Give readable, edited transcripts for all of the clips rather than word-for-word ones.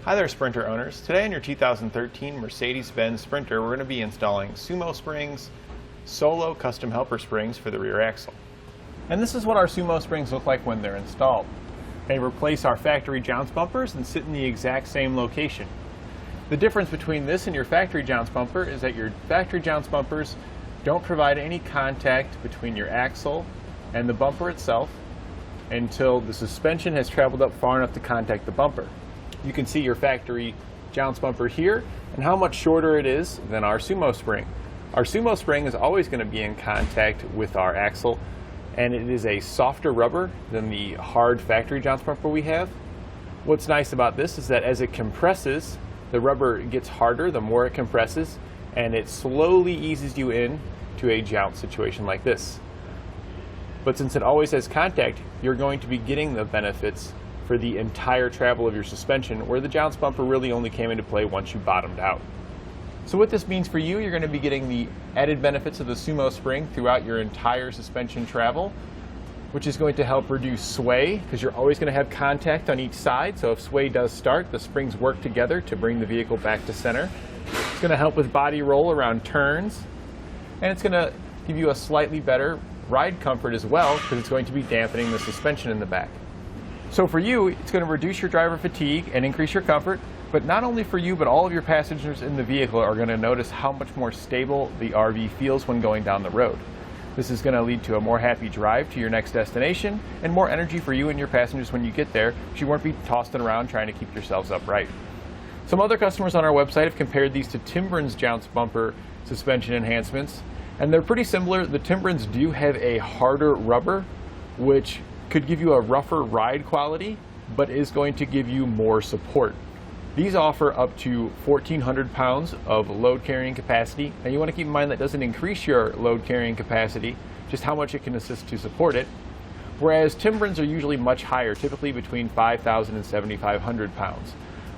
Hi there, Sprinter owners. Today in your 2013 Mercedes-Benz Sprinter, we're going to be installing SumoSprings Solo Custom Helper Springs for the rear axle. And this is what our SumoSprings look like when they're installed. They replace our factory jounce bumpers and sit in the exact same location. The difference between this and your factory jounce bumper is that your factory jounce bumpers don't provide any contact between your axle and the bumper itself until the suspension has traveled up far enough to contact the bumper. You can see your factory jounce bumper here and how much shorter it is than our SumoSpring. Our SumoSpring is always going to be in contact with our axle, and it is a softer rubber than the hard factory jounce bumper we have. What's nice about this is that as it compresses, the rubber gets harder the more it compresses, and it slowly eases you in to a jounce situation like this. But since it always has contact, you're going to be getting the benefits for the entire travel of your suspension, where the jounce bumper really only came into play once you bottomed out. So what this means for you, you're going to be getting the added benefits of the SumoSpring throughout your entire suspension travel, which is going to help reduce sway, because you're always going to have contact on each side. So if sway does start, the springs work together to bring the vehicle back to center. It's going to help with body roll around turns, and it's going to give you a slightly better ride comfort as well, because it's going to be dampening the suspension in the back. So for you, it's going to reduce your driver fatigue and increase your comfort, but not only for you, but all of your passengers in the vehicle are going to notice how much more stable the RV feels when going down the road. This is going to lead to a more happy drive to your next destination and more energy for you and your passengers when you get there, so you won't be tossing around trying to keep yourselves upright. Some other customers on our website have compared these to Timbrens jounce bumper suspension enhancements, and they're pretty similar. The Timbrens do have a harder rubber, which could give you a rougher ride quality, but is going to give you more support. These offer up to 1,400 pounds of load carrying capacity, and you want to keep in mind that doesn't increase your load carrying capacity, just how much it can assist to support it. Whereas Timbrens are usually much higher, typically between 5,000 and 7,500 pounds.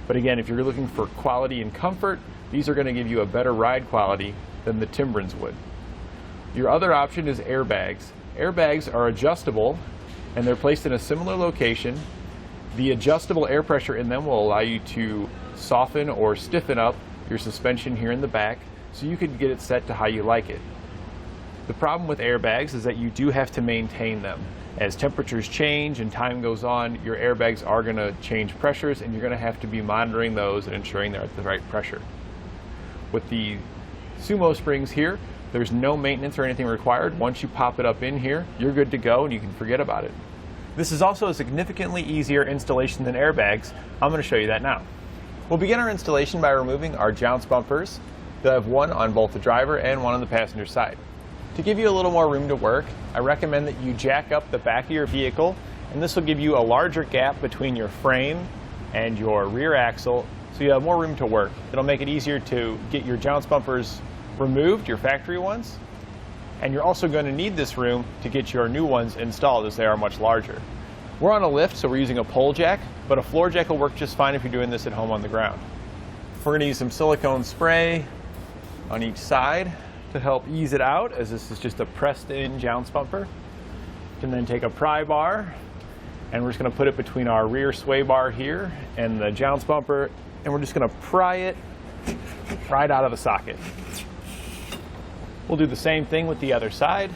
But again, if you're looking for quality and comfort, these are going to give you a better ride quality than the Timbrens would. Your other option is airbags. Airbags are adjustable, and they're placed in a similar location. The adjustable air pressure in them will allow you to soften or stiffen up your suspension here in the back, so you can get it set to how you like it. The problem with airbags is that you do have to maintain them. As temperatures change and time goes on, your airbags are going to change pressures, and you're going to have to be monitoring those and ensuring they're at the right pressure. With the SumoSprings here, there's no maintenance or anything required. Once you pop it up in here, you're good to go and you can forget about it. This is also a significantly easier installation than airbags. I'm going to show you that now. We'll begin our installation by removing our jounce bumpers. You'll have one on both the driver and one on the passenger side. To give you a little more room to work, I recommend that you jack up the back of your vehicle, and this will give you a larger gap between your frame and your rear axle, so you have more room to work. It'll make it easier to get your jounce bumpers removed, your factory ones, and you're also going to need this room to get your new ones installed, as they are much larger. We're on a lift, so we're using a pole jack, but a floor jack will work just fine if you're doing this at home on the ground. We're going to use some silicone spray on each side to help ease it out, as this is just a pressed in jounce bumper. You can then take a pry bar, and we're just going to put it between our rear sway bar here and the jounce bumper, and we're just going to pry it right out of the socket. We'll do the same thing with the other side,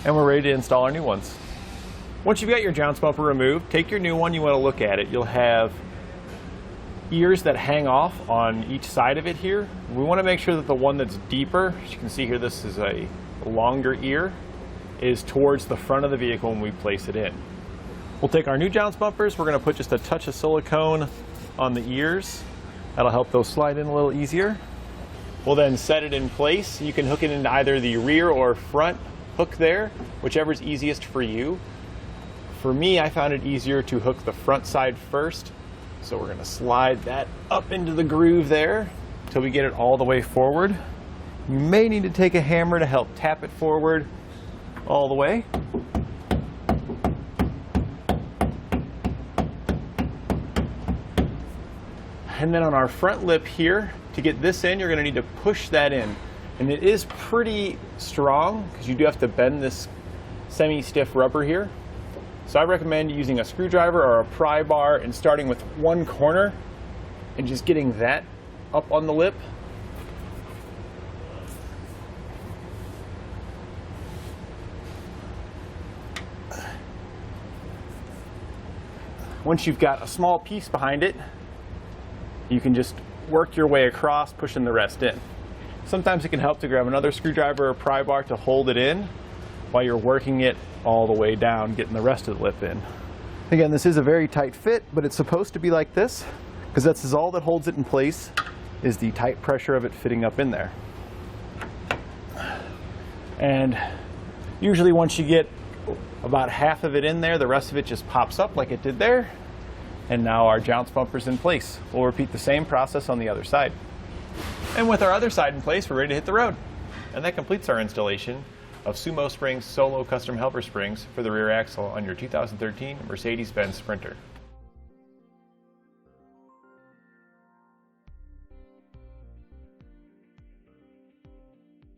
and we're ready to install our new ones. Once you've got your jounce bumper removed, take your new one, you want to look at it. You'll have ears that hang off on each side of it here. We want to make sure that the one that's deeper, as you can see here, this is a longer ear, is towards the front of the vehicle when we place it in. We'll take our new jounce bumpers, we're going to put just a touch of silicone on the ears. That'll help those slide in a little easier. We'll then set it in place. You can hook it into either the rear or front hook there, whichever's easiest for you. For me, I found it easier to hook the front side first, so we're going to slide that up into the groove there until we get it all the way forward. You may need to take a hammer to help tap it forward all the way. And then on our front lip here, to get this in, you're going to need to push that in. And it is pretty strong, because you do have to bend this semi-stiff rubber here. So I recommend using a screwdriver or a pry bar and starting with one corner and just getting that up on the lip. Once you've got a small piece behind it, you can just work your way across, pushing the rest in. Sometimes it can help to grab another screwdriver or pry bar to hold it in while you're working it all the way down, getting the rest of the lip in. Again, this is a very tight fit, but it's supposed to be like this, because that's all that holds it in place, is the tight pressure of it fitting up in there. And usually once you get about half of it in there, the rest of it just pops up like it did there. And now our jounce bumper's in place. We'll repeat the same process on the other side. And with our other side in place, we're ready to hit the road. And that completes our installation of SumoSprings Solo Custom Helper Springs for the rear axle on your 2013 Mercedes-Benz Sprinter.